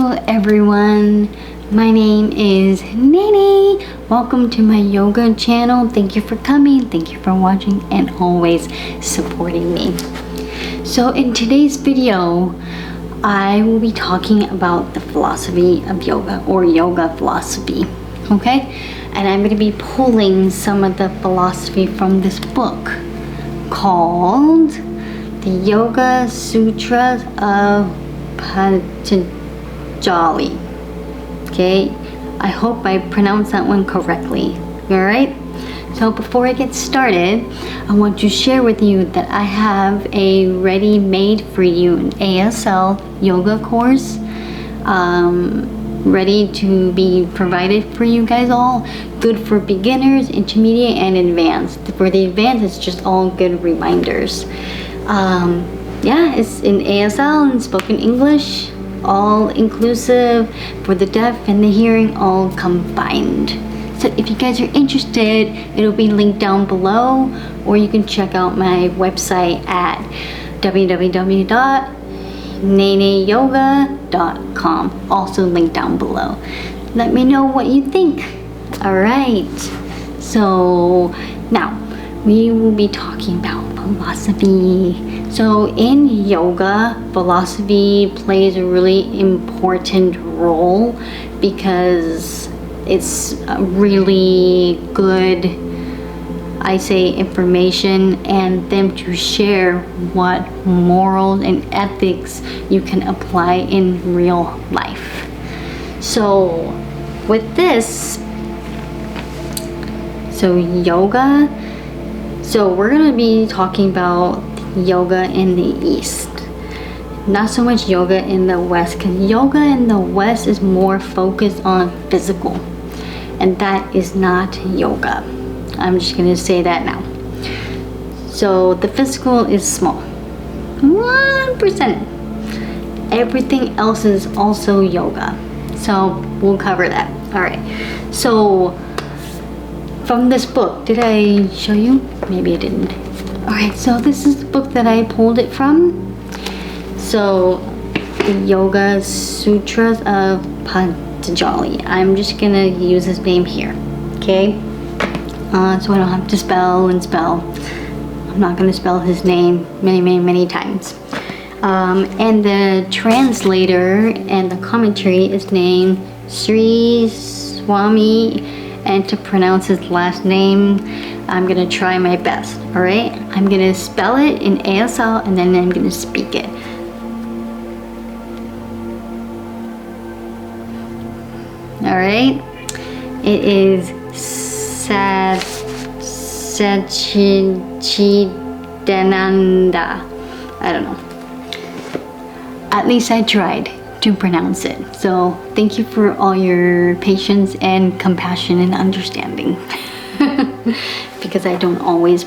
Hello everyone, my name is Nene. Welcome to my yoga channel. Thank you for coming, thank you for watching, and always supporting me. So in today's video, I will be talking about the philosophy of yoga, or yoga philosophy, okay? And I'm going to be pulling some of the philosophy from this book called the Yoga Sutras of Patanjali. Okay, I hope I pronounced that one correctly. Alright, so before I get started, I want to share with you that I have a ready-made for you an ASL yoga course ready to be provided for you guys all. Good for beginners, intermediate, and advanced. For the advanced, it's just all good reminders. Yeah, it's in ASL and spoken English, all inclusive for the deaf and the hearing, all combined. So if you guys are interested, it'll be linked down below, or you can check out my website at www.naenaeyoga.com, also linked down below. Let me know what you think. Alright, so now we will be talking about philosophy. So in yoga, philosophy plays a really important role because it's a really good, I say, information, and them to share what morals and ethics you can apply in real life. So with this, so yoga, so we're going to be talking about yoga in the East, not so much yoga in the West, because yoga in the West is more focused on physical, and that is not yoga. I'm just going to say that now. So the physical is small, 1%. Everything else is also yoga, so we'll cover that. All right, so from this book, did I show you? Maybe I didn't. Alright, so this is the book that I pulled it from. So, the Yoga Sutras of Patanjali. I'm just gonna use his name here, okay? So I don't have to spell and spell. I'm not gonna spell his name many times. And the translator and the commentary is named Sri Swami, and to pronounce his last name, I'm gonna try my best. All right, I'm gonna spell it in ASL and then I'm gonna speak it. All right, it is Satchidananda. I don't know. At least I tried to pronounce it. So thank you for all your patience and compassion and understanding. Because I don't always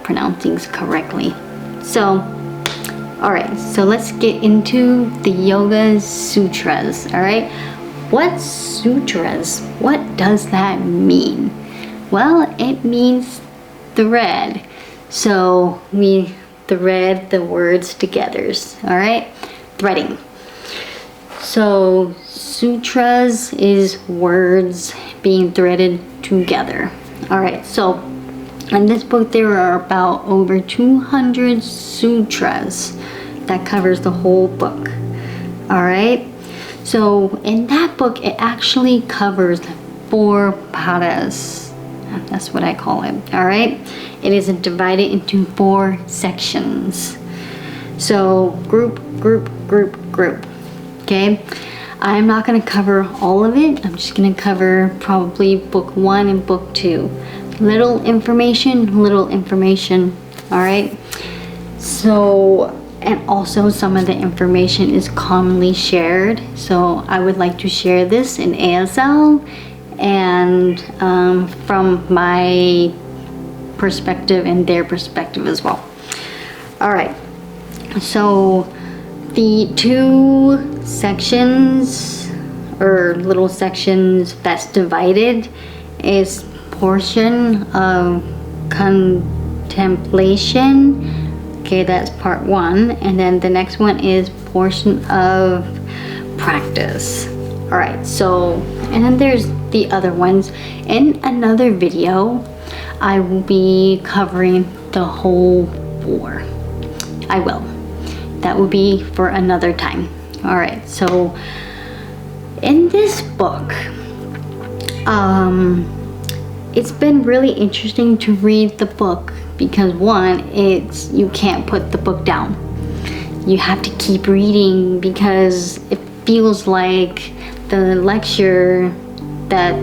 pronounce things correctly. So, alright, so let's get into the Yoga Sutras. Alright, what sutras? What does that mean? Well, it means thread. So we thread the words together. Alright, threading. So sutras is words being threaded together. Alright, so in this book there are about over 200 sutras that covers the whole book. Alright, so in that book it actually covers 4 padas. That's what I call it. Alright, it is divided into 4 sections. So group. Okay, I'm not going to cover all of it. I'm just going to cover probably book 1 and book 2. Little information. All right, so, and also some of the information is commonly shared, so I would like to share this in ASL and from my perspective and their perspective as well. All right, so the 2 sections or little sections that's divided is portion of contemplation. Okay, that's part 1, and then the next one is portion of practice. All right, so, and then there's the other ones. In another video, I will be covering the whole 4. I will. That will be for another time. All right, so in this book, it's been really interesting to read the book because one, it's, you can't put the book down. You have to keep reading because it feels like the lecture that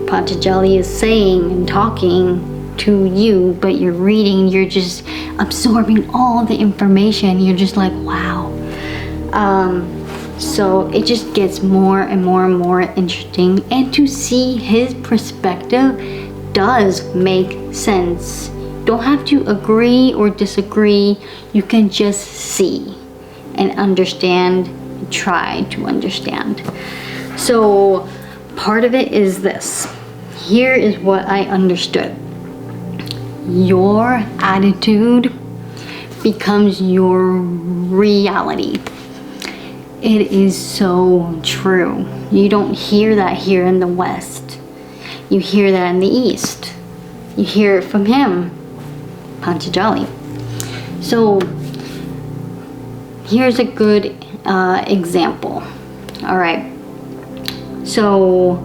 Patanjali is saying and talking to you, but you're reading, you're just absorbing all the information. You're just like, wow. So it just gets more and more and more interesting, and to see his perspective does make sense. Don't have to agree or disagree. You can just see and understand, try to understand. So part of it is this. Here is what I understood. Your attitude becomes your reality. It is so true. You don't hear that here in the West. You hear that in the East. You hear it from him, Patanjali. So here's a good example. All right. So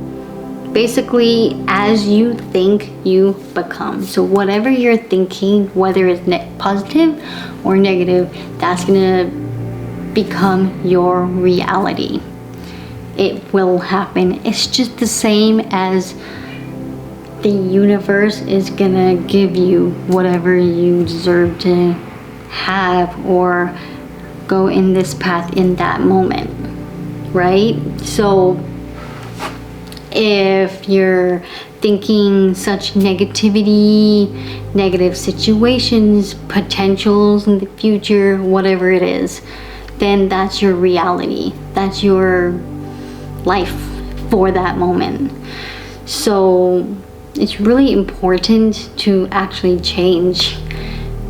basically, as you think, you become. So whatever you're thinking, whether it's positive or negative, that's gonna become your reality. It will happen. It's just the same as the universe is gonna give you whatever you deserve to have or go in this path in that moment, right? So if you're thinking such negativity, negative situations, potentials in the future, whatever it is, then that's your reality. That's your life for that moment. So it's really important to actually change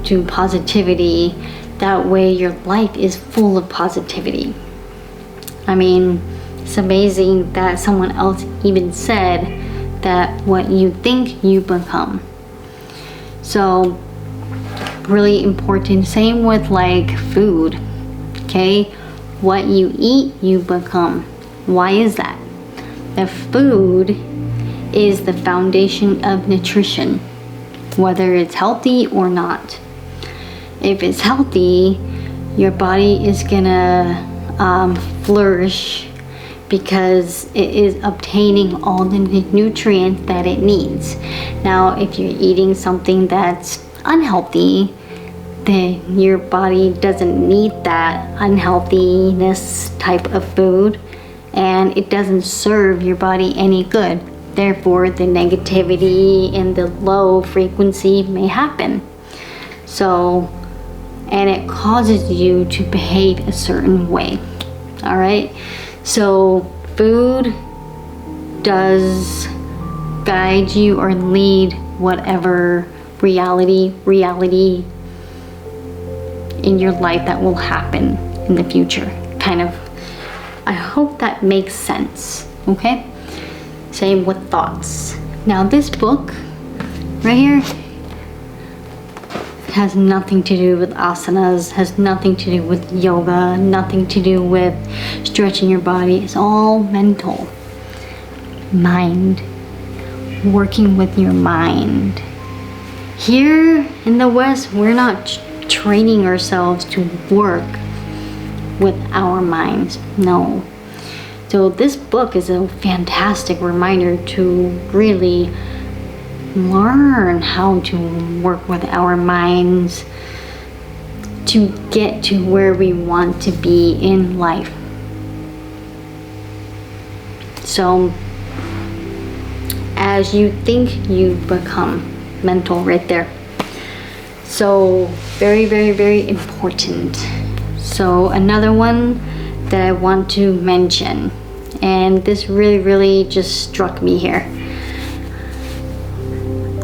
to positivity. That way your life is full of positivity. I mean, it's amazing that someone else even said that what you think, you become. So really important. Same with like food. Okay, what you eat, you become. Why is that? The food is the foundation of nutrition, whether it's healthy or not. If it's healthy, your body is gonna flourish because it is obtaining all the nutrients that it needs. Now, if you're eating something that's unhealthy, then your body doesn't need that unhealthiness type of food, and it doesn't serve your body any good. Therefore, the negativity and the low frequency may happen. So, and it causes you to behave a certain way. All right. So food does guide you or lead whatever reality in your life that will happen in the future. Kind of, I hope that makes sense. Okay. Same with thoughts. Now this book right here has nothing to do with asanas, has nothing to do with yoga, nothing to do with stretching your body. It's all mental. Mind. Working with your mind. Here in the West, we're not training ourselves to work with our minds. No. So this book is a fantastic reminder to really learn how to work with our minds to get to where we want to be in life. So as you think, you become. Mental right there. So very, very, very important. So another one that I want to mention, and this really, really just struck me here.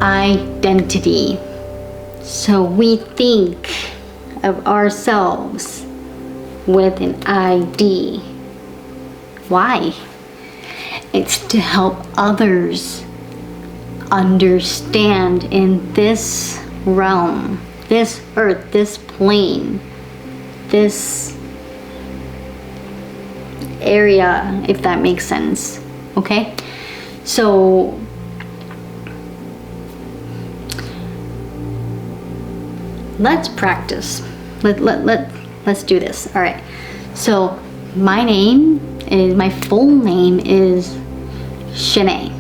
Identity. So we think of ourselves with an ID, Why? It's to help others understand in this realm, this earth, this plane, this area, if that makes sense. Okay? So let's practice. Let's do this. All right. So my full name is Shanae.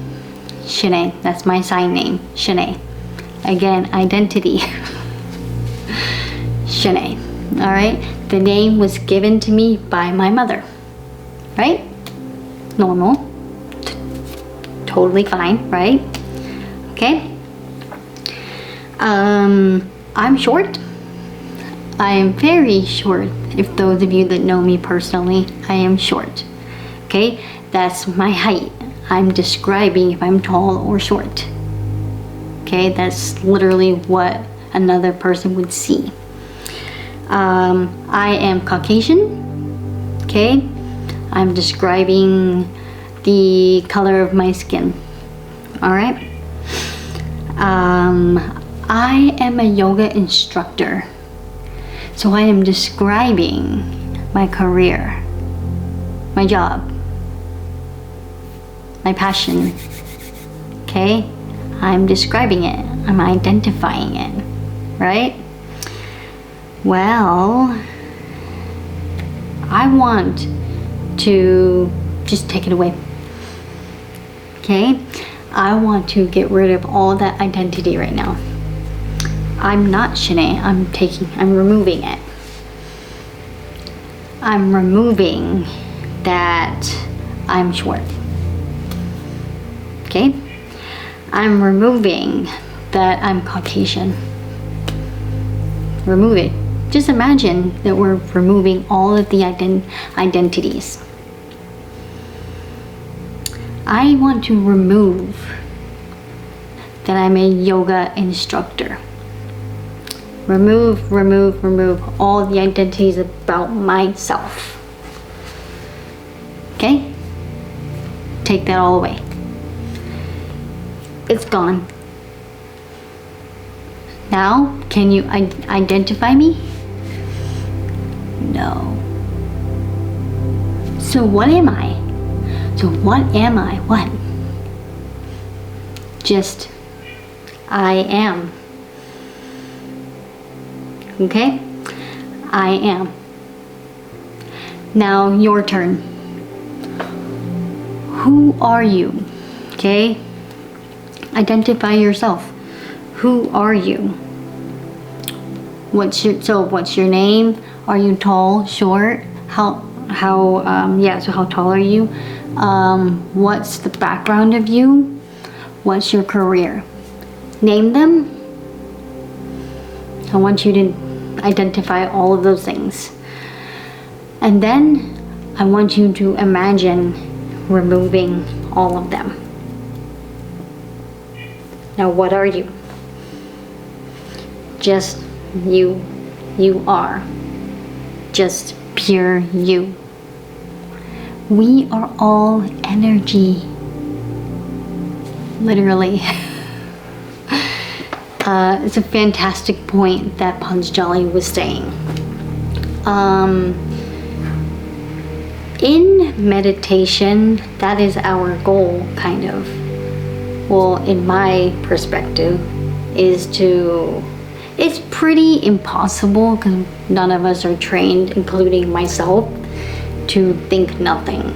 Shanae, that's my sign name, Shanae. Again, identity. Shanae. All right. The name was given to me by my mother. Right? Normal. Totally fine, right? Okay. I'm short. I am very short. If those of you that know me personally, I am short. Okay? That's my height. I'm describing if I'm tall or short. Okay? That's literally what another person would see. I am Caucasian. Okay? I'm describing the color of my skin. Alright? I am a yoga instructor. So I am describing my career, my job, my passion. Okay? I'm describing it. I'm identifying it. Right? Well, I want to just take it away. Okay? I want to get rid of all that identity right now. I'm not Shanae. I'm removing it. I'm removing that I'm short. Okay? I'm removing that I'm Caucasian. Remove it. Just imagine that we're removing all of the identities. I want to remove that I'm a yoga instructor. Remove all the identities about myself. Okay? Take that all away. It's gone. Now, can you identify me? No. So what am I? What? Just, I am. Okay? I am. Now, your turn. Who are you? Okay? Identify yourself. Who are you? What's your name? Are you tall, short? How tall are you? What's the background of you? What's your career? Name them. I want you to identify all of those things. And then I want you to imagine removing all of them. Now, what are you? Just you. You are. Just pure you. We are all energy. Literally. It's a fantastic point that Patanjali was saying. In meditation, that is our goal, kind of. Well, in my perspective, it's pretty impossible because none of us are trained, including myself, to think nothing.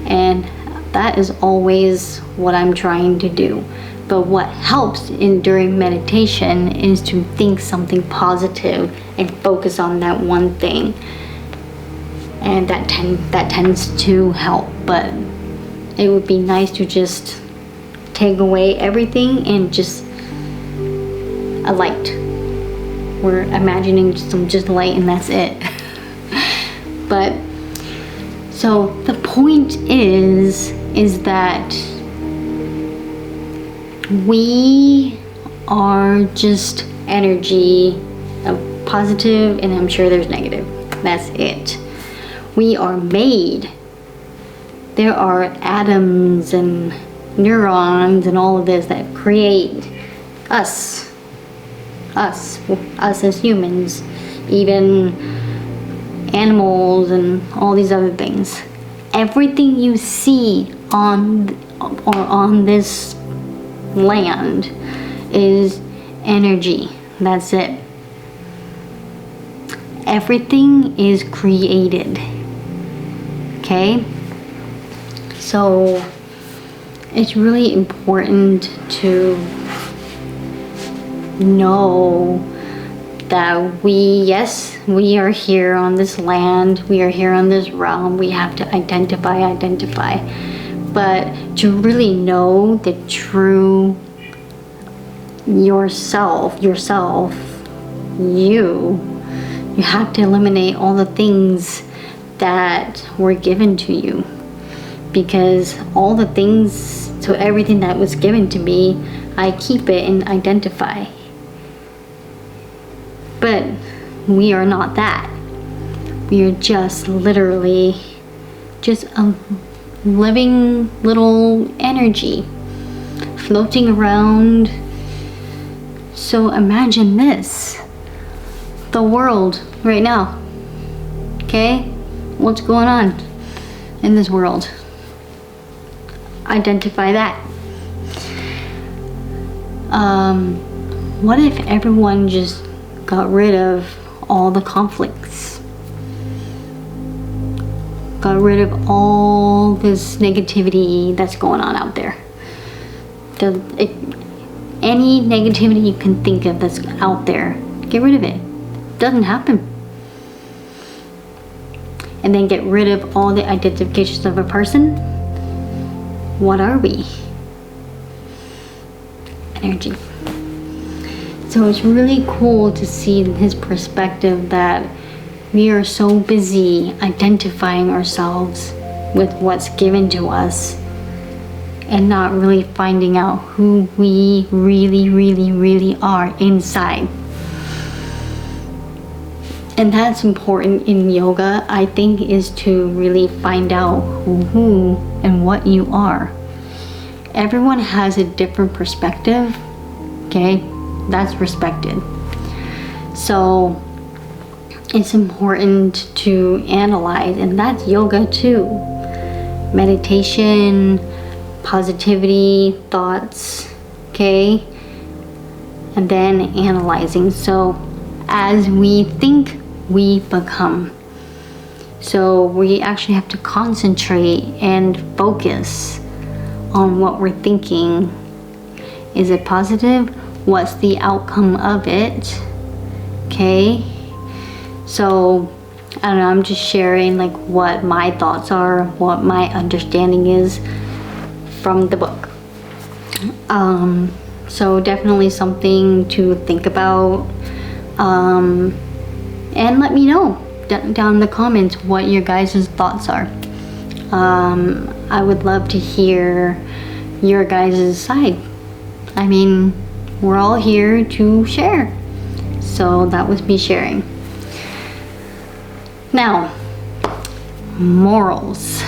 And that is always what I'm trying to do. But what helps during meditation is to think something positive and focus on that one thing. And that tends to help. But it would be nice to just take away everything and just a light. We're imagining just light and that's it. But so the point is that we are just energy of positive, and I'm sure there's negative. That's it. We are made there are atoms and neurons and all of this that create us as humans, even animals and all these other things. Everything you see on this land is energy. That's it. Everything is created. Okay? So it's really important to know that we are here on this land, we are here on this realm, we have to identify, but to really know the true yourself, you have to eliminate all the things that were given to you, because all the things, so everything that was given to me, I keep it and identify. But we are not that. We are just literally just a living little energy floating around. So imagine this, the world right now. Okay? What's going on in this world? Identify that. What if everyone just got rid of all the conflicts? Got rid of all this negativity that's going on out there. Any negativity you can think of that's out there, get rid of it. Doesn't happen. And then get rid of all the identifications of a person. What are we? Energy. So it's really cool to see his perspective that we are so busy identifying ourselves with what's given to us and not really finding out who we really are inside. And that's important in yoga, I think, is to really find out who and what you are. Everyone has a different perspective, okay? That's respected. So it's important to analyze, and that's yoga too. Meditation, positivity, thoughts, okay? And then analyzing. So as we think, we become. So we actually have to concentrate and focus on what we're thinking. Is it positive? What's the outcome of it? Okay? So, I don't know, I'm just sharing like what my thoughts are, what my understanding is from the book. So definitely something to think about. And let me know down in the comments what your guys' thoughts are. I would love to hear your guys' side. I mean, we're all here to share. So that was me sharing. Now, morals.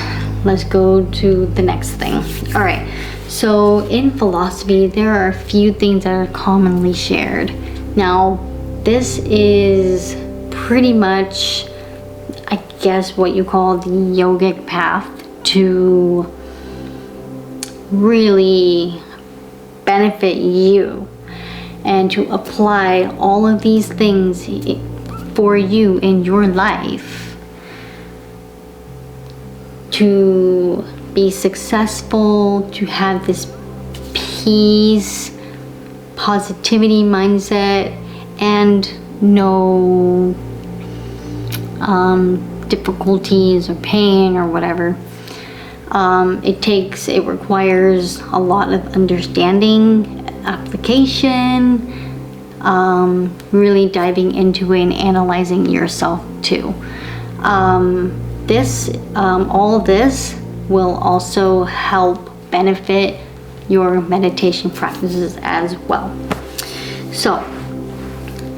Let's go to the next thing. All right. So in philosophy, there are a few things that are commonly shared. Now, this is pretty much, I guess, what you call the yogic path to really benefit you and to apply all of these things for you in your life to be successful, to have this peace, positivity mindset, and no difficulties or pain or whatever. It requires a lot of understanding, application, really diving into it and analyzing yourself too. All of this will also help benefit your meditation practices as well. So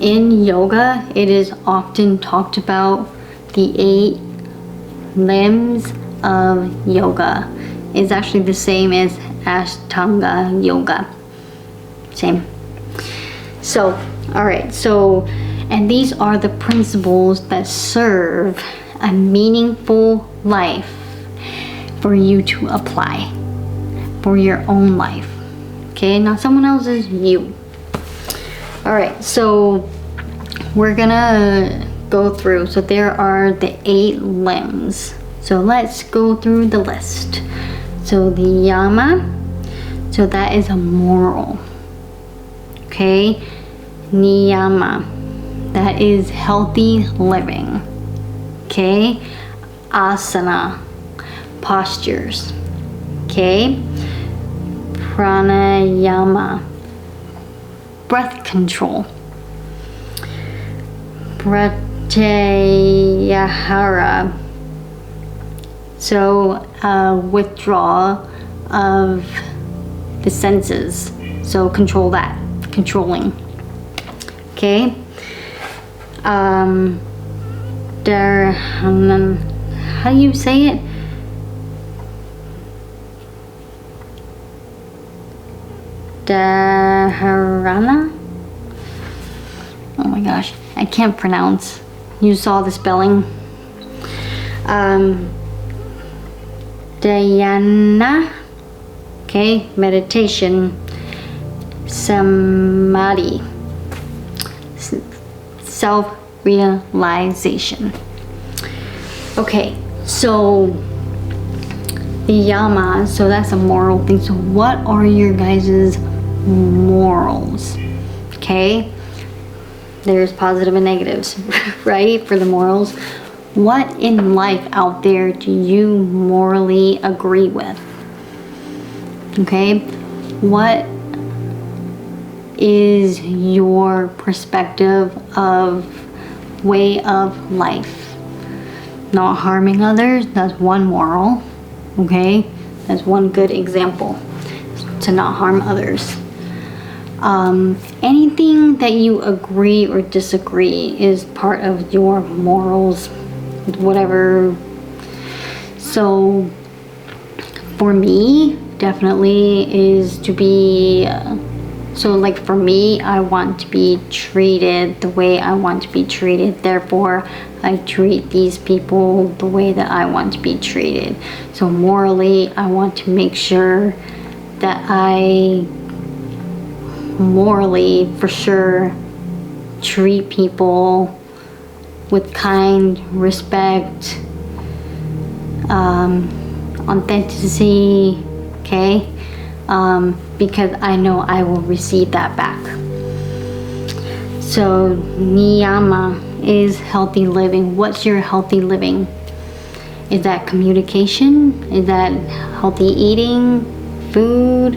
in yoga, it is often talked about the 8 limbs of yoga. It's actually the same as Ashtanga yoga. Same. So, alright, so, and these are the principles that serve a meaningful life for you to apply for your own life. Okay, not someone else's, you. Alright, so we're gonna go through. So there are the 8 limbs. So let's go through the list. So the Yama, so that is a moral. Okay, Niyama, that is healthy living. Okay, asana, postures. Okay, pranayama, breath control. Pratyahara, so withdrawal of the senses. So control that, controlling. Okay. How do you say it? Dharana? Oh my gosh, I can't pronounce. You saw the spelling. Dhyana. Okay, meditation. Samadhi, self-realization. Okay, so the Yamas, so that's a moral thing. So what are your guys' morals? Okay, there's positive and negatives, right, for the morals. What in life out there do you morally agree with? Okay, what is your perspective of way of life? Not harming others, that's one moral. Okay, that's one good example, to not harm others. Anything that you agree or disagree is part of your morals, whatever. So for me, definitely is to be so like for me, I want to be treated the way I want to be treated. Therefore, I treat these people the way that I want to be treated. So morally, I want to make sure that I morally, for sure, treat people with kind, respect, authenticity, okay? Because I know I will receive that back. So Niyama is healthy living. What's your healthy living? Is that communication? Is that healthy eating? Food?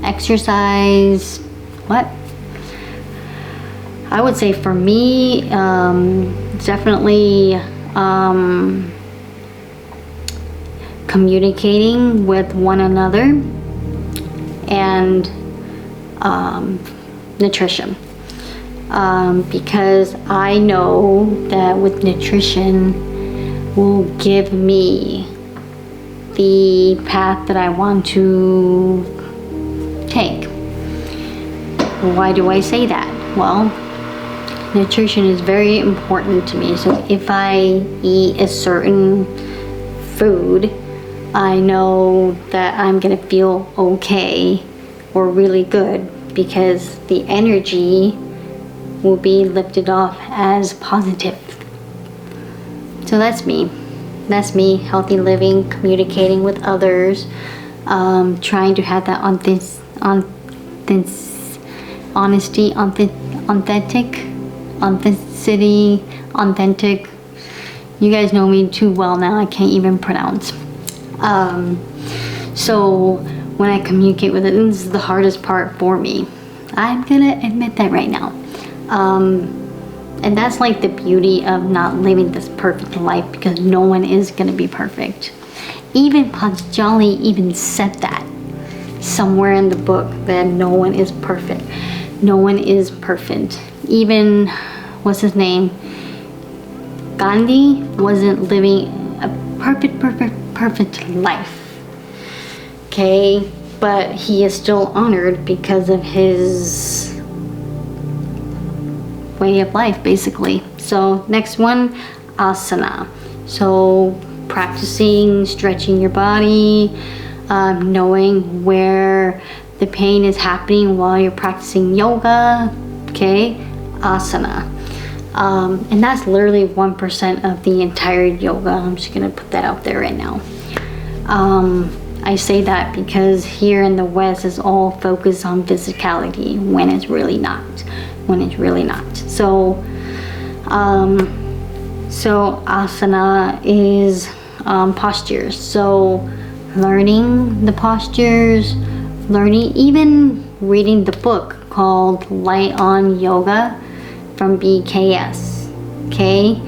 Exercise? What? I would say for me, definitely communicating with one another, and nutrition, because I know that with nutrition will give me the path that I want to take. Why do I say that? Well, nutrition is very important to me. So if I eat a certain food, I know that I'm gonna feel okay or really good, because the energy will be lifted off as positive. So that's me. That's me, healthy living, communicating with others, trying to have that authenticity. You guys know me too well now, I can't even pronounce. So when I communicate with it, and this is the hardest part for me, I'm gonna admit that right now. And that's like the beauty of not living this perfect life, because no one is gonna be perfect. Even Patanjali even said that somewhere in the book, that no one is perfect. No one is perfect. Even, what's his name? Gandhi wasn't living a perfect perfect life. Okay, but he is still honored because of his way of life, basically. So next one, asana. So practicing stretching your body, knowing where the pain is happening while you're practicing yoga. Okay, asana. And that's literally 1% of the entire yoga. I'm just gonna put that out there right now. I say that because here in the West is all focused on physicality when it's really not. So asana is postures. So learning the postures, even reading the book called Light on Yoga from BKS. Okay,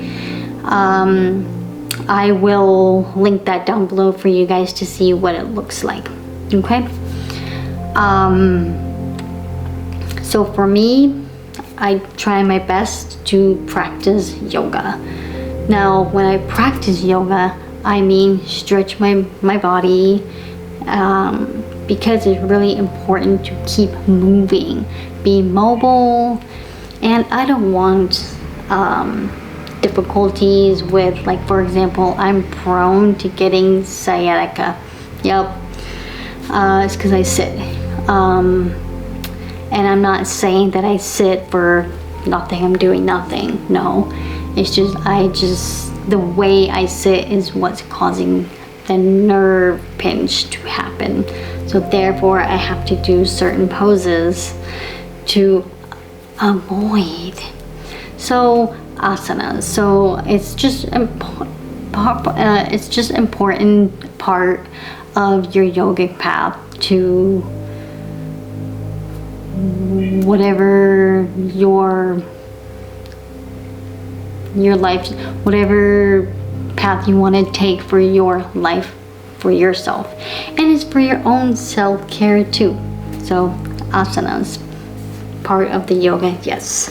I will link that down below for you guys to see what it looks like. Okay, so for me, I try my best to practice yoga. Now when I practice yoga, I mean stretch my body, because it's really important to keep moving, be mobile. And I don't want difficulties with, like, for example, I'm prone to getting sciatica. Yep, it's because I sit. And I'm not saying that I sit for nothing, I'm doing nothing. No, it's just, the way I sit is what's causing the nerve pinch to happen. So therefore I have to do certain poses to avoid. So asanas. So it's just important part of your yogic path to whatever your life, whatever path you want to take for your life, for yourself, and it's for your own self-care too. So asanas, part of the yoga. Yes.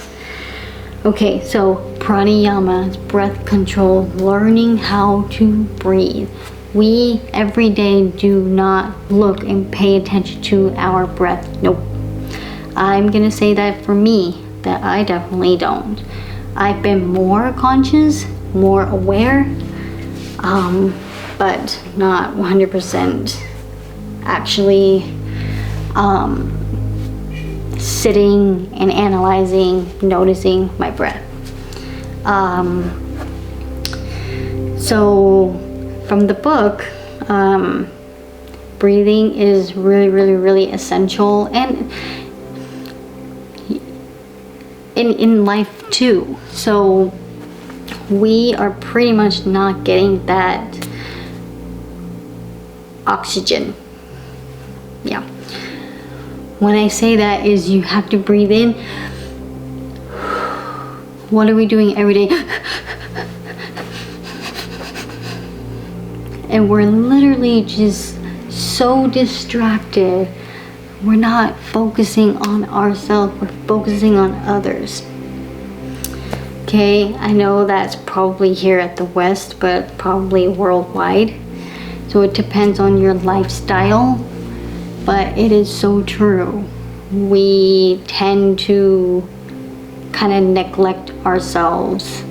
Okay, so pranayama, breath control, learning how to breathe. We every day do not look and pay attention to our breath. Nope. I'm gonna say that for me, that I definitely don't. I've been more conscious, more aware, but not 100% actually sitting and analyzing, noticing my breath. So from the book, breathing is really essential, and in life too. So we are pretty much not getting that oxygen. Yeah. When I say that is you have to breathe in. What are we doing every day? And we're literally just so distracted. We're not focusing on ourselves, we're focusing on others. Okay, I know that's probably here at the West, but probably worldwide. So it depends on your lifestyle, but it is so true. We tend to kind of neglect ourselves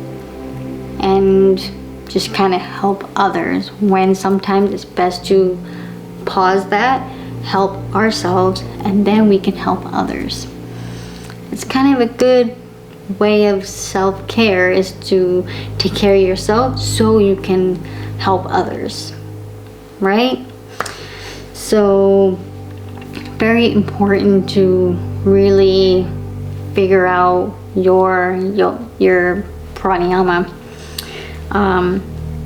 and just kind of help others, when sometimes it's best to pause that, help ourselves, and then we can help others. It's kind of a good way of self-care, is to take care of yourself so you can help others, right? So very important to really figure out your pranayama.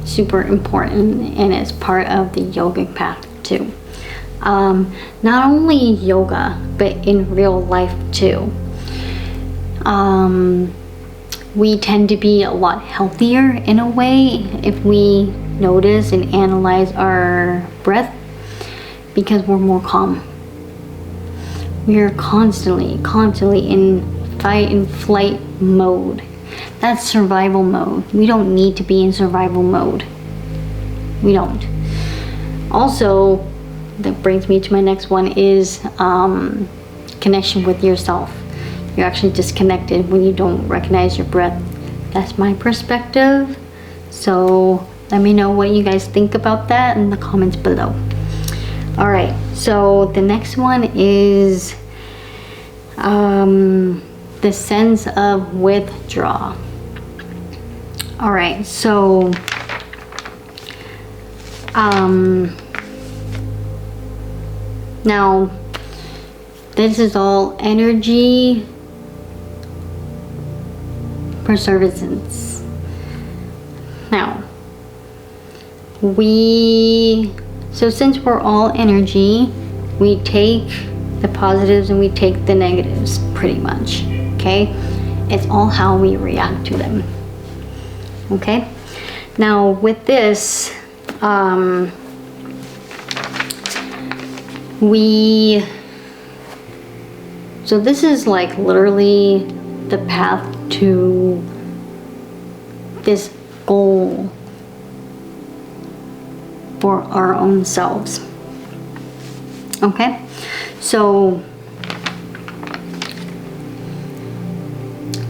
Super important, and it's part of the yogic path too. Not only yoga, but in real life too. We tend to be a lot healthier in a way if we notice and analyze our breath, because we're more calm. We are constantly in fight and flight mode. That's survival mode. We don't need to be in survival mode. We don't. Also, that brings me to my next one is connection with yourself. You're actually disconnected when you don't recognize your breath. That's my perspective. So let me know what you guys think about that in the comments below. All right, so the next one is the sense of withdrawal. All right, so now this is all energy preservance. Now so since we're all energy, we take the positives and we take the negatives pretty much, okay? It's all how we react to them, okay? Now with this, so this is like literally the path to this goal for our own selves. Okay, so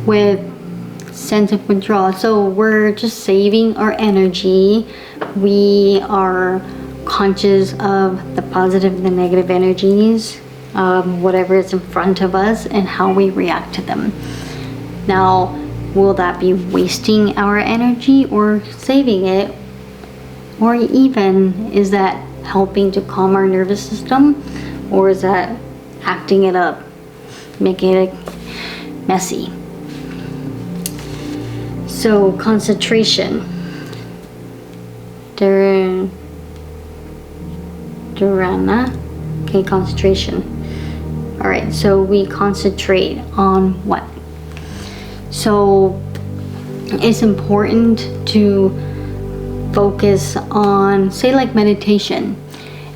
with sense of withdrawal, so we're just saving our energy. We are conscious of the positive and the negative energies, whatever is in front of us and how we react to them. Now, will that be wasting our energy or saving it? Or even, is that helping to calm our nervous system? Or is that acting it up, making it messy? So, concentration. Dharana. Okay, concentration. Alright, so we concentrate on what? So, it's important to focus on, say like meditation.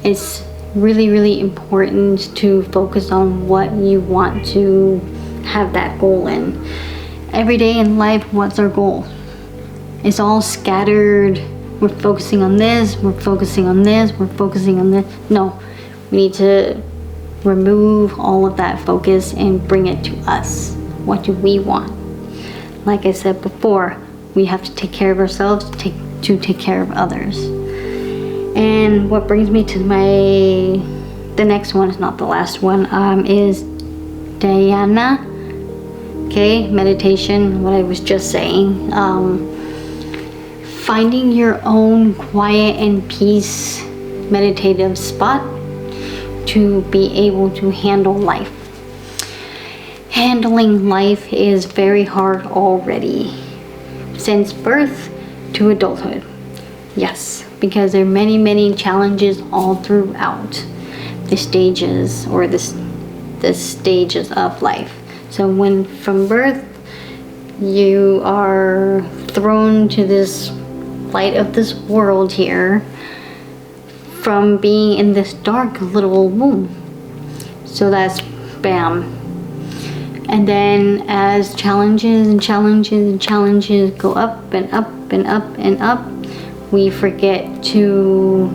It's really, really important to focus on what you want to have that goal in. Every day in life, what's our goal? It's all scattered. We're focusing on this, we're focusing on this, we're focusing on this. No, we need to remove all of that focus and bring it to us. What do we want? Like I said before, we have to take care of ourselves to take care of others. And what brings me to the next one, is not the last one, is dhyana. Okay, meditation, what I was just saying. Finding your own quiet and peace meditative spot to be able to handle life. Handling life is very hard already, since birth to adulthood. Yes, because there are many, many challenges all throughout the stages, or the stages of life. So when from birth you are thrown to this light of this world here, from being in this dark little womb. So that's bam. And then as challenges and challenges and challenges go up and up and up and up, we forget to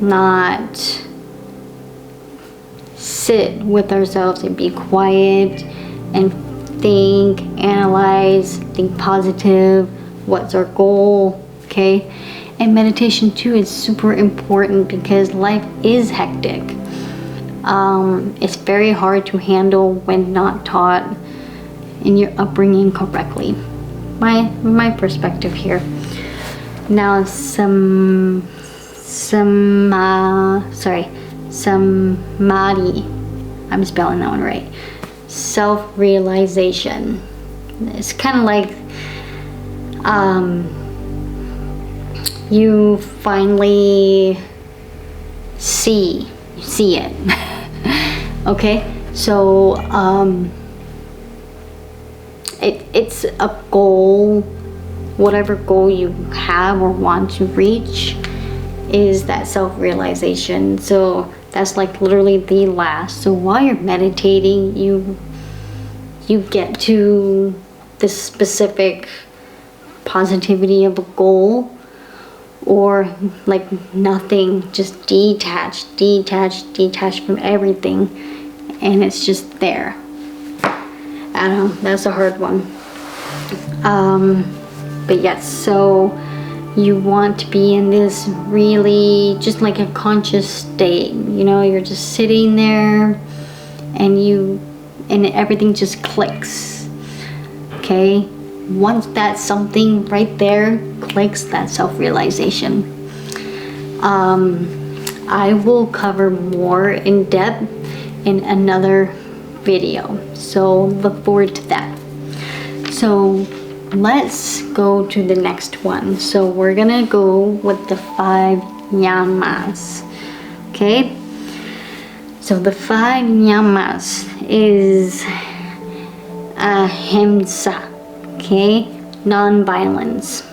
not sit with ourselves and be quiet and think, analyze, think positive. What's our goal? Okay. And meditation too is super important because life is hectic. It's very hard to handle when not taught in your upbringing correctly. My perspective here. Now samadhi. I'm spelling that one right. Self-realization. It's kind of like you finally see it. Okay, so it's a goal. Whatever goal you have or want to reach is that self-realization. So that's like literally the last. So while you're meditating, you get to this specific positivity of a goal, or like nothing, just detached from everything, and it's just there. I don't know, that's a hard one. But yes, so you want to be in this really just like a conscious state, you know, you're just sitting there and everything just clicks. Okay, once that something right there clicks, that self-realization. I will cover more in depth in another video, so look forward to that. So let's go to the next one. So we're gonna go with the 5 Yamas. Okay, so the 5 Yamas is ahimsa. Okay, non-violence.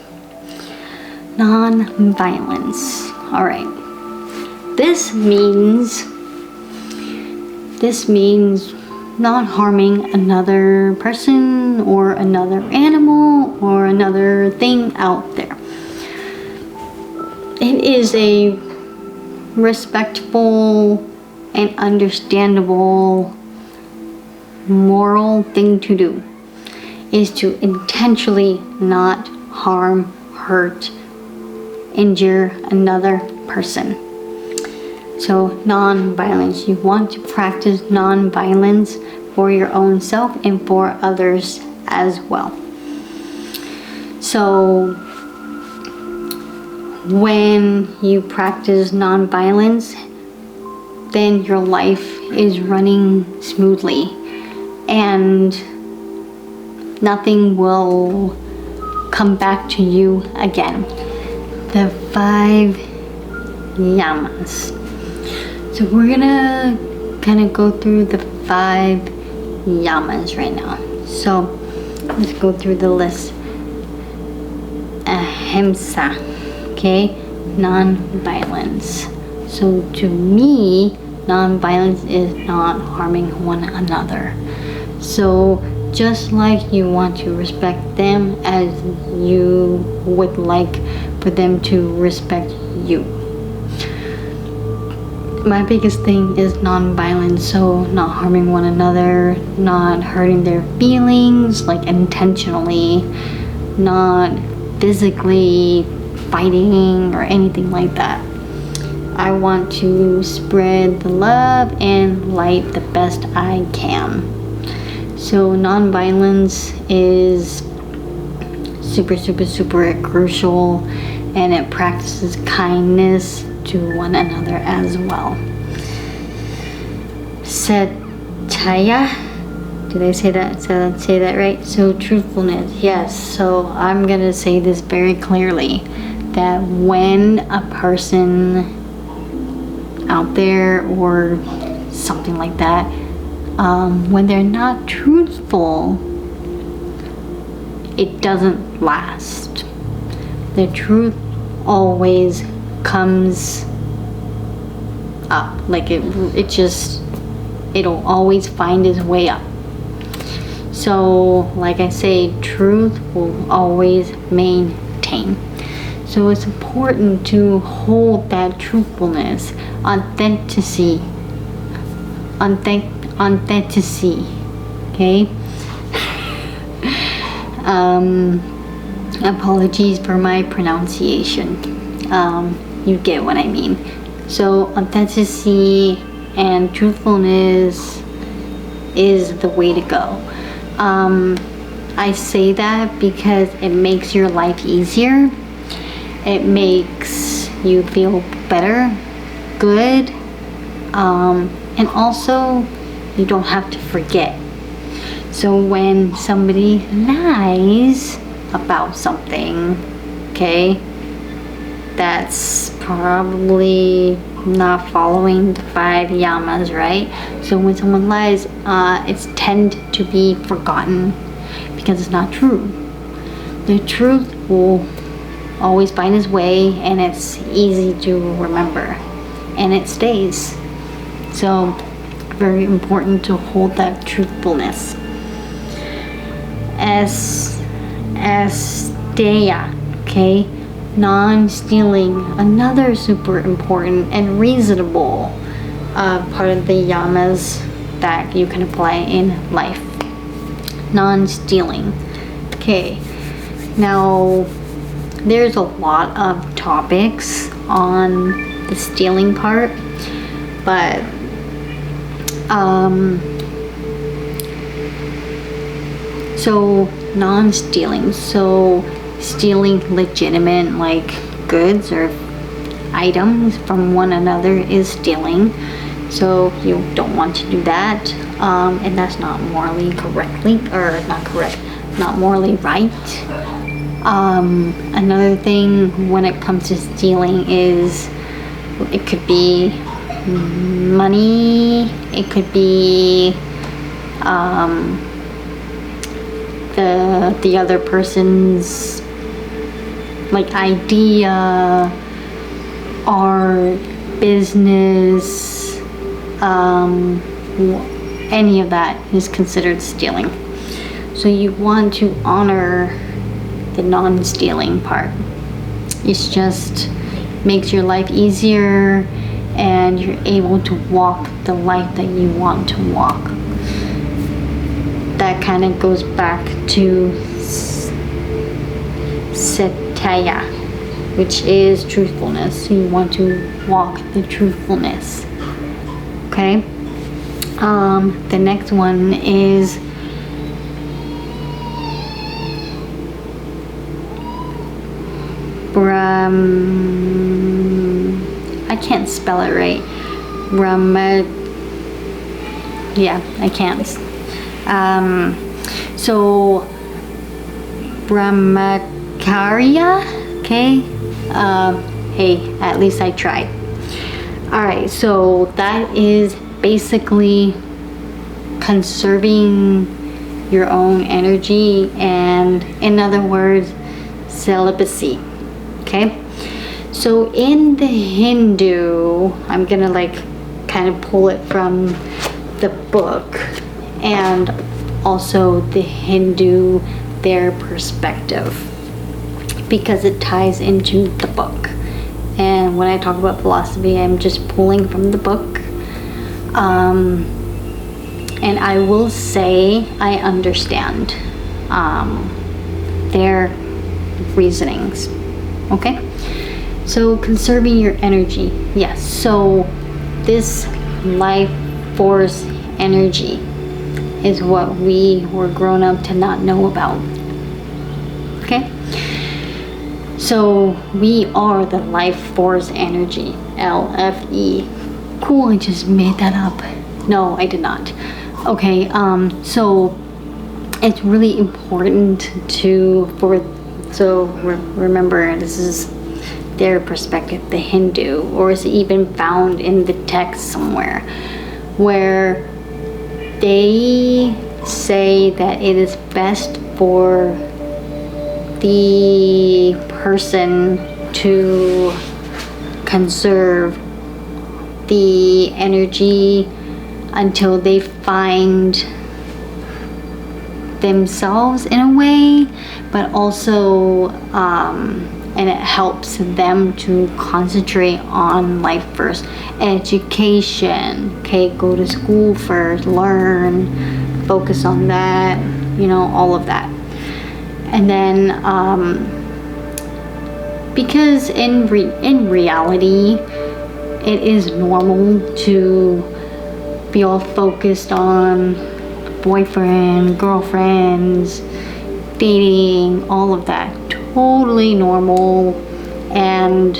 All right, this means not harming another person or another animal or another thing out there. It is a respectful and understandable moral thing to do, is to intentionally not harm, hurt, injure another person. So non-violence, you want to practice non-violence for your own self and for others as well. So when you practice non-violence, then your life is running smoothly and nothing will come back to you again. The 5 Yamas. So we're gonna kind of go through the 5 Yamas right now. So let's go through the list. Ahimsa, okay, non-violence. So to me, non-violence is not harming one another. So just like you want to respect them as you would like for them to respect you. My biggest thing is non-violence, so not harming one another, not hurting their feelings, like intentionally, not physically fighting or anything like that. I want to spread the love and light the best I can. So non-violence is super crucial, and it practices kindness to one another as well. Satya, did I say that? Say that right? So truthfulness, yes. So I'm gonna say this very clearly, that when a person out there or something like that, when they're not truthful, it doesn't last. The truth always comes up, like it'll always find its way up. So like I say, truth will always maintain. So it's important to hold that truthfulness, authenticity, okay? Apologies for my pronunciation. You get what I mean. So authenticity and truthfulness is the way to go. I say that because it makes your life easier. It makes you feel better, good, and also you don't have to forget. So when somebody lies about something, okay, that's probably not following the 5 Yamas, right? So when someone lies, it's tend to be forgotten because it's not true. The truth will always find its way, and it's easy to remember, and it stays. So very important to hold that truthfulness. Asteya, okay, non-stealing, another super important and reasonable part of the yamas that you can apply in life. Non-stealing. Okay, now there's a lot of topics on the stealing part, but so non-stealing, so stealing legitimate like goods or items from one another is stealing. So you don't want to do that, and that's not morally not morally right. Another thing when it comes to stealing is it could be money, it could be the other person's like idea or business. Any of that is considered stealing. So you want to honor the non-stealing part. It's just makes your life easier and you're able to walk the life that you want to walk. That kind of goes back to satya, which is truthfulness. So you want to walk the truthfulness. Okay. The next one is I can't spell it right. I can't. So Brahmacharya. Okay. Hey, at least I tried. Alright, so that is basically conserving your own energy, and in other words, celibacy. Okay, so in the Hindu, I'm gonna like kind of pull it from the book and also the Hindu, their perspective, because it ties into the book. And when I talk about philosophy, I'm just pulling from the book. And I will say I understand their reasonings. Okay? So conserving your energy. Yes. So this life force energy is what we were grown up to not know about. Okay? So we are the life force energy, LFE. Cool, I just made that up. No, I did not. Okay, so it's really important remember, this is their perspective, the Hindu, or is even found in the text somewhere, where they say that it is best for the person to conserve the energy until they find themselves in a way, but also and it helps them to concentrate on life first. Education, okay, go to school first, learn, focus on that, all of that. And then because in reality it is normal to be all focused on boyfriend, girlfriends, dating, all of that. Totally normal, and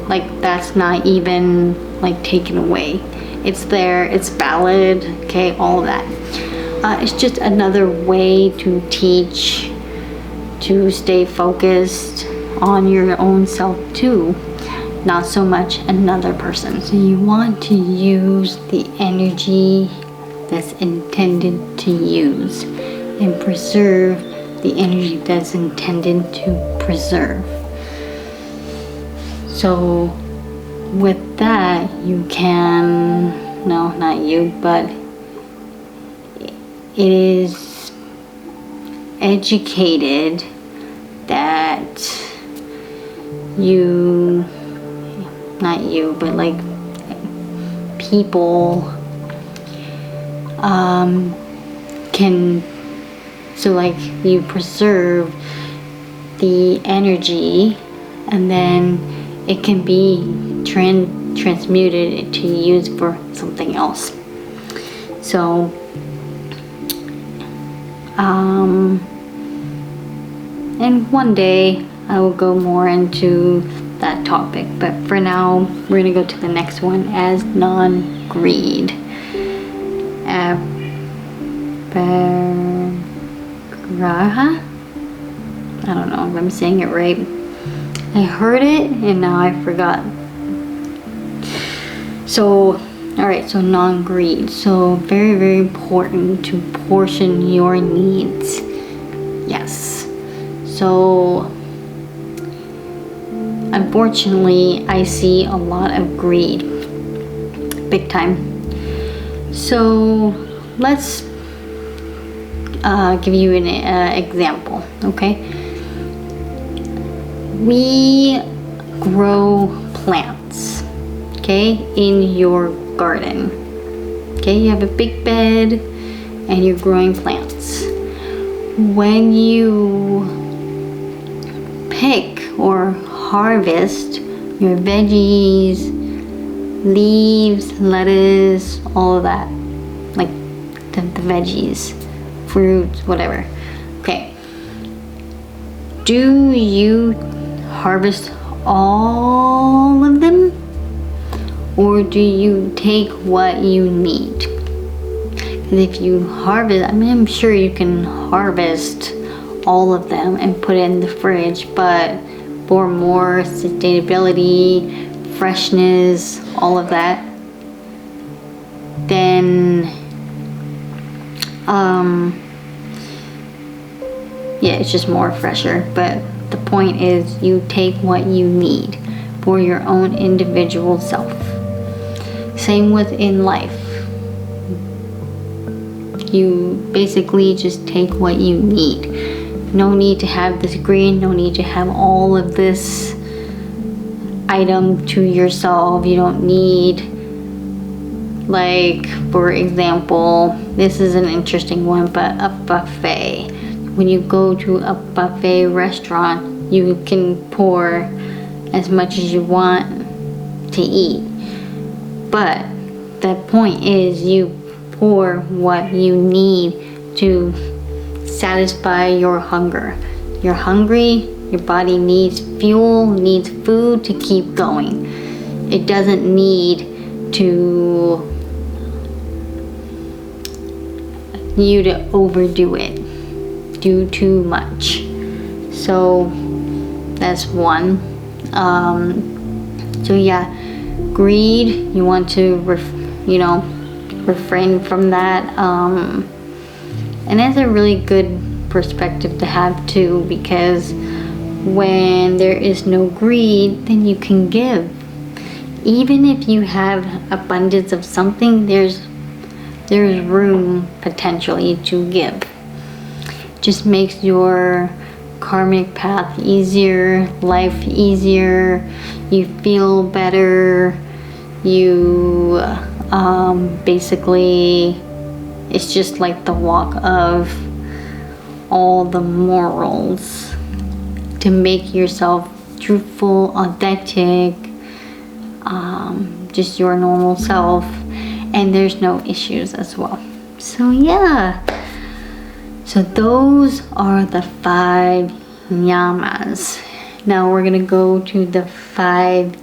like that's not even like taken away. It's there, it's valid, okay, all of that. It's just another way to teach to stay focused on your own self too, not so much another person. So you want to use the energy that's intended to use and preserve the energy that's intended to preserve. So with that, you can, no, not you, but it is educated that you, not you, but like people can, so like you preserve the energy, and then it can be transmuted to use for something else. So and one day I will go more into that topic, but for now we're gonna go to the next one as non-greed. Aparaha? I don't know if I'm saying it right. I heard it and now I forgot. So, alright, so non-greed. So very, very important to portion your needs. Yes. So, unfortunately, I see a lot of greed. Big time. So, let's give you an example, okay? We grow plants, okay, in your garden. Okay, you have a big bed and you're growing plants. When you pick or harvest your veggies, leaves, lettuce, all of that, like the veggies, fruits, whatever. Okay. Do you harvest all of them? Or do you take what you need? Because if you harvest, I mean, I'm sure you can harvest all of them and put it in the fridge, but for more sustainability, freshness, all of that, then yeah, it's just more fresher. But the point is, you take what you need for your own individual self. Same within life. You basically just take what you need. No need to have this green, no need to have all of this item to yourself. You don't need, like, for example, this is an interesting one, but a buffet. When you go to a buffet restaurant, you can pour as much as you want to eat. But the point is, you pour what you need to satisfy your hunger. You're hungry, your body needs fuel, needs food to keep going. It doesn't need you to overdo it, do too much. So that's one. So yeah, greed, you want to refrain from that. And that's a really good perspective to have too, because when there is no greed, then you can give. Even if you have abundance of something, there's room potentially to give. Just makes your karmic path easier, life easier, you feel better, you basically, it's just like the walk of all the morals to make yourself truthful, authentic, just your normal self, and there's no issues as well. So yeah, so those are the 5 Yamas. Now we're gonna go to the 5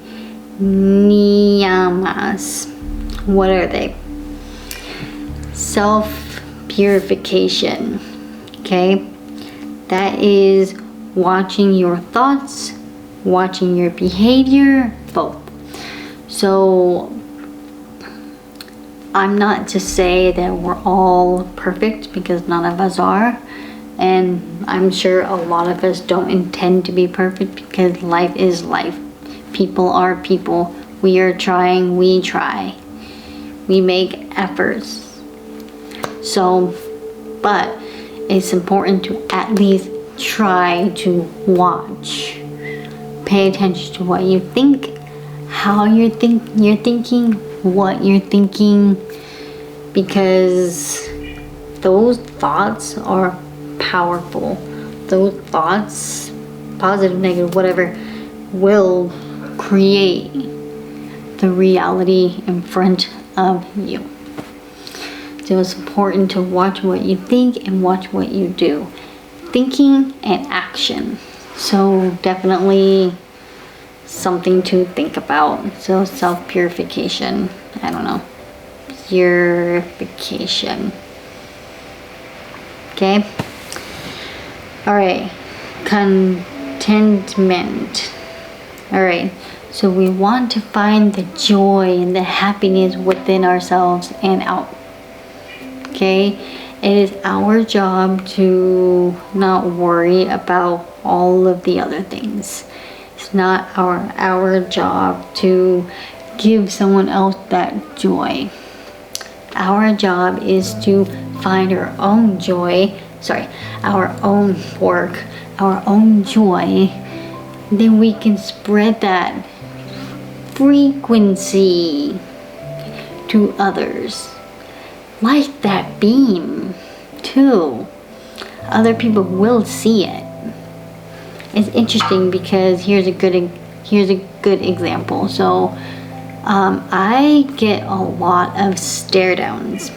Niyamas. What are they? Self-purification. Okay, that is watching your thoughts, watching your behavior, both. So I'm not to say that we're all perfect, because none of us are, and I'm sure a lot of us don't intend to be perfect, because life is life. People are people. We are trying, we try. We make efforts. So, but it's important to at least try to watch, pay attention to what you think, how you're thinking, what you're thinking, because those thoughts are powerful. Those thoughts, positive, negative, whatever, will create the reality in front of you. So it's important to watch what you think and watch what you do. Thinking and action. So definitely something to think about. So self-purification. I don't know. Purification. Okay. All right. Contentment. All right. So we want to find the joy and the happiness within ourselves and out. Okay, it is our job to not worry about all of the other things. It's not our job to give someone else that joy. Our job is to find our own joy, our own work, our own joy. Then we can spread that frequency to others. Light that beam too. Other people will see it. It's interesting because here's a good example. So I get a lot of stare downs.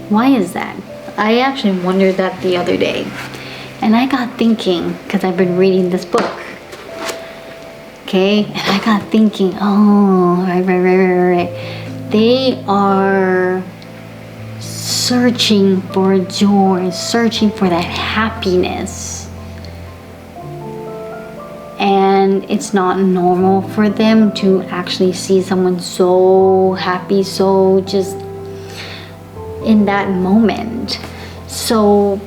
Why is that? I actually wondered that the other day, and I got thinking, because I've been reading this book. Okay, and I got thinking, right. They are searching for joy, searching for that happiness. And it's not normal for them to actually see someone so happy, so just in that moment. So,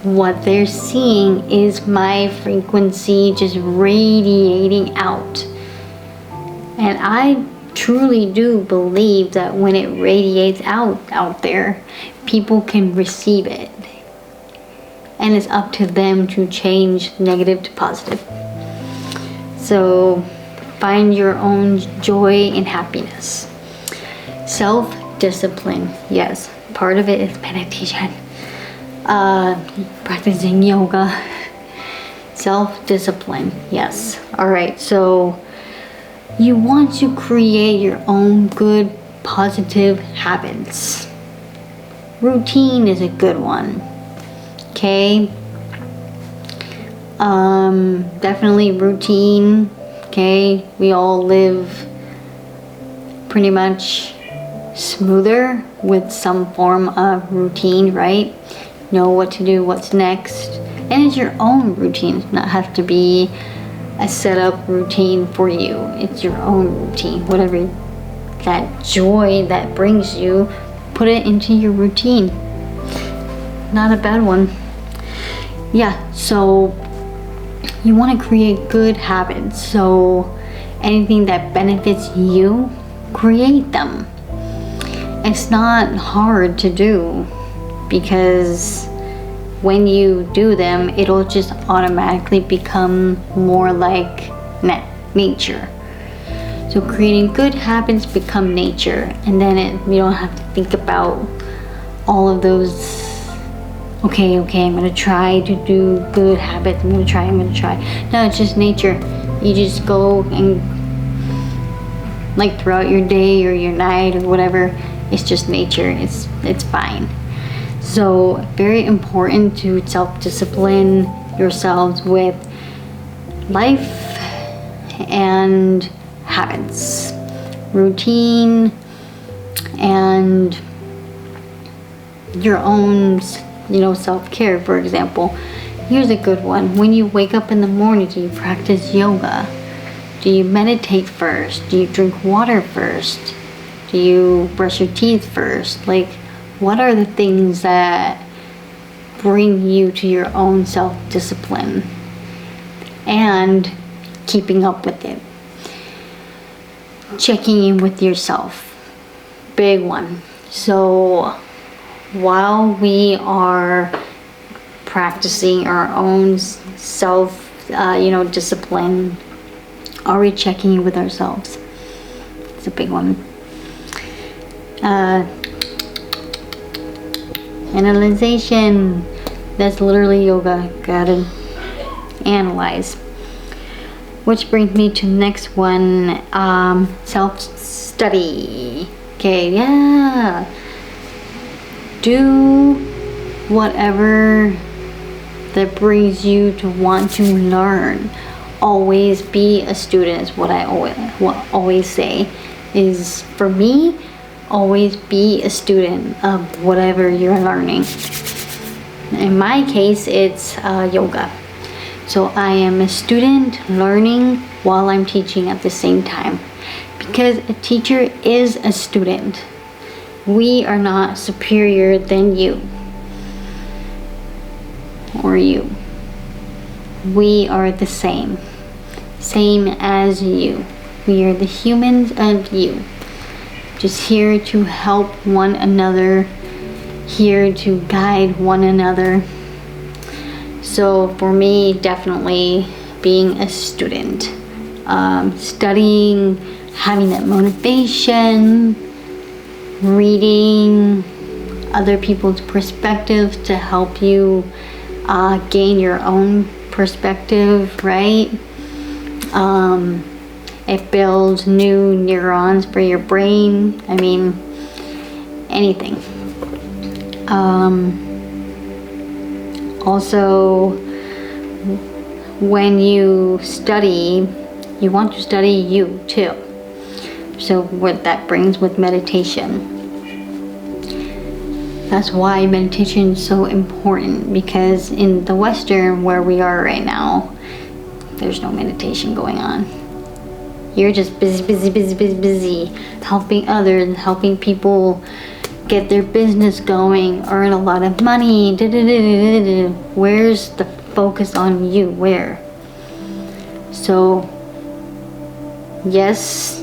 what they're seeing is my frequency just radiating out. And I truly do believe that when it radiates out there, people can receive it. And it's up to them to change negative to positive. So find your own joy and happiness. Self-discipline. Yes, part of it is meditation. Practicing yoga. Self-discipline. Yes. Alright, so you want to create your own good, positive habits. Routine is a good one. Okay. Definitely routine. Okay. We all live pretty much smoother with some form of routine, right? Know what to do, what's next. And it's your own routine. It does not have to be a set up routine for you. It's your own routine. Whatever that joy that brings you, put it into your routine. Not a bad one. Yeah, so you want to create good habits. So anything that benefits you, create them. It's not hard to do, because when you do them, it'll just automatically become more like nature. So creating good habits become nature, and then you don't have to think about all of those. Okay, I'm gonna try to do good habits. I'm gonna try. No, it's just nature. You just go and, like, throughout your day or your night or whatever, it's just nature. It's fine. So very important to self-discipline yourselves with life and habits, routine, and your own, self-care. For example, here's a good one. When you wake up in the morning, do you practice yoga? Do you meditate first? Do you drink water first? Do you brush your teeth first? Like, what are the things that bring you to your own self-discipline and keeping up with it? Checking in with yourself. Big one. So while we are practicing our own self, discipline? Are we checking with ourselves? It's a big one. Analyzation. That's literally yoga. Gotta analyze. Which brings me to the next one, self-study. Okay, yeah. Do whatever that brings you to want to learn. Always be a student is what I always say. Is for me, always be a student of whatever you're learning. In my case, it's yoga. So I am a student learning while I'm teaching at the same time. Because a teacher is a student. We are not superior than you. Or you. We are the same. Same as you. We are the humans of you. Just here to help one another. Here to guide one another. So for me, definitely being a student. Studying, having that motivation, reading other people's perspectives to help you gain your own perspective, right? It builds new neurons for your brain. I mean, anything. Also, when you study, you want to study you too. So what that brings with meditation. That's why meditation is so important, because in the Western where we are right now, there's no meditation going on. You're just busy, helping others, helping people get their business going, earn a lot of money. Where's the focus on you? Where? So, yes,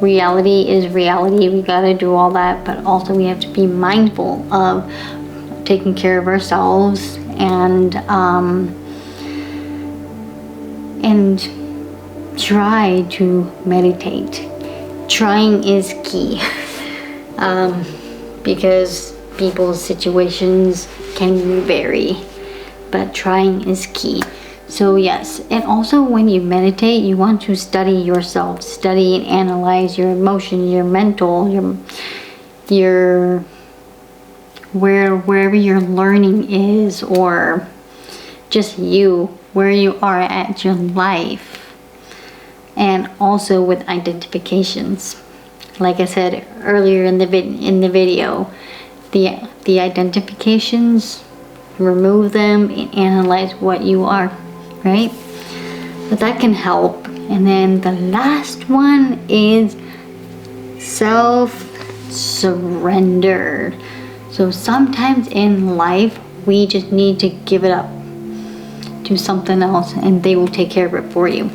reality is reality. We gotta do all that, but also we have to be mindful of taking care of ourselves and try to meditate. Trying is key. Because people's situations can vary, but trying is key. So yes, and also when you meditate, you want to study yourself, study and analyze your emotions, your mental, your wherever your learning is, or just you, where you are at your life, and also with identifications. Like I said earlier in the video, the identifications, remove them and analyze what you are, right? But that can help. And then the last one is self-surrender. So sometimes in life, we just need to give it up to something else, and they will take care of it for you.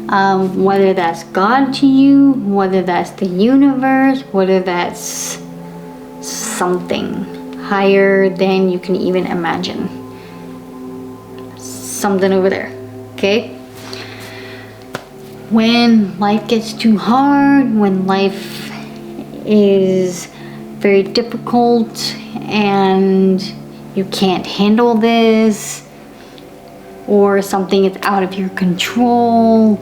Whether that's God to you, whether that's the universe, whether that's something higher than you can even imagine. Something over there, okay? When life gets too hard, when life is very difficult and you can't handle this, or something is out of your control,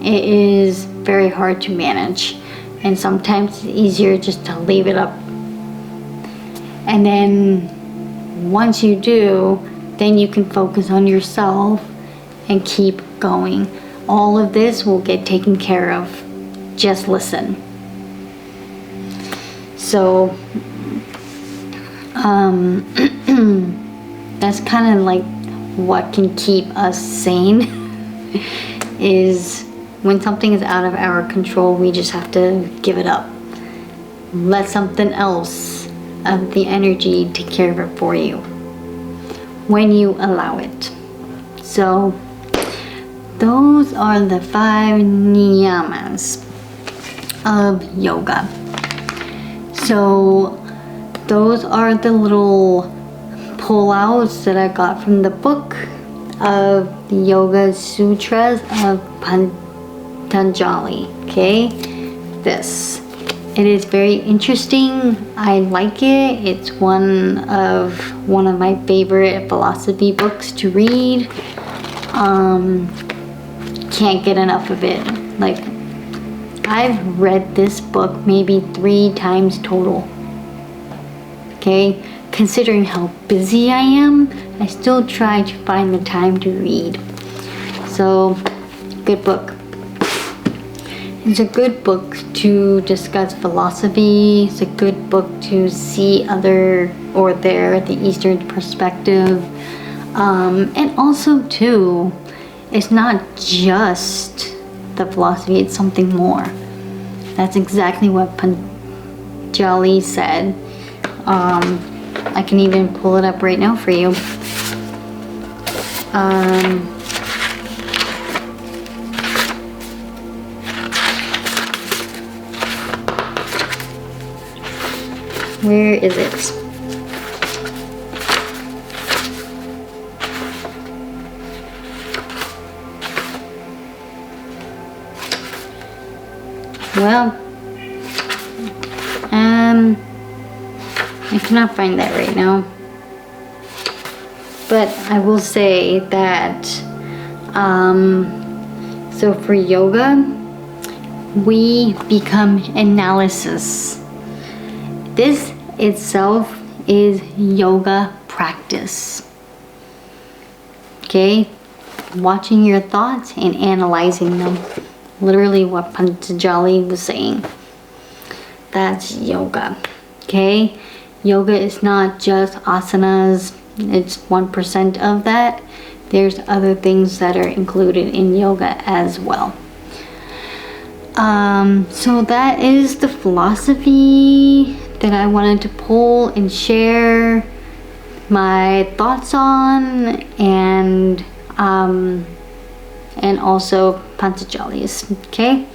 it is very hard to manage, and sometimes it's easier just to leave it up. And then once you do, then you can focus on yourself and keep going. All of this will get taken care of. Just listen. So that's kind of like what can keep us sane. Is when something is out of our control, we just have to give it up. Let something else of the energy take care of it for you when you allow it. So those are the 5 niyamas of yoga. So those are the little pullouts that I got from the book of the Yoga Sutras of Patanjali. Okay, this. It is very interesting. I like it. It's one of my favorite philosophy books to read. Can't get enough of it. Like, I've read this book maybe 3 times total. Okay, considering how busy I am, I still try to find the time to read. So, good book. It's a good book to discuss philosophy. It's a good book to see the Eastern perspective. And also too, it's not just the philosophy, it's something more. That's exactly what Patanjali said. I can even pull it up right now for you. Where is it? Well, I cannot find that right now. But I will say that, so for yoga, we become analysis. This itself is yoga practice. Okay? Watching your thoughts and analyzing them. Literally what Patanjali was saying. That's yoga. Okay? Yoga is not just asanas. It's 1% of that. There's other things that are included in yoga as well. So that is the philosophy that I wanted to pull and share my thoughts on, and also Patanjali's. Okay,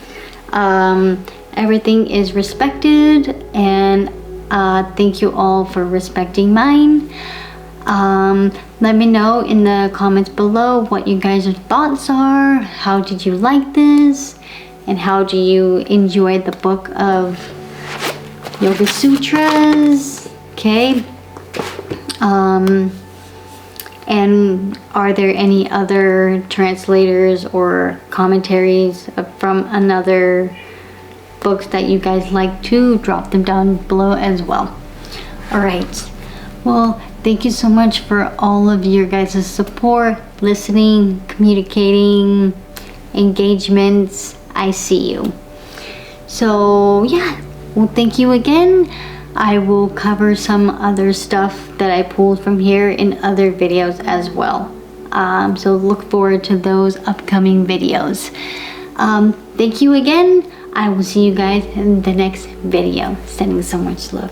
everything is respected, and thank you all for respecting mine. Let me know in the comments below what you guys' thoughts are. How did you like this? And how do you enjoy the book of Yoga Sutras? Okay. And are there any other translators or commentaries from another books that you guys like to drop them down below as well. Alright, well, thank you so much for all of your guys' support, listening, communicating, engagements. I see you. So yeah, well, thank you again. I will cover some other stuff that I pulled from here in other videos as well. So look forward to those upcoming videos. Thank you again. I will see you guys in the next video. Sending so much love.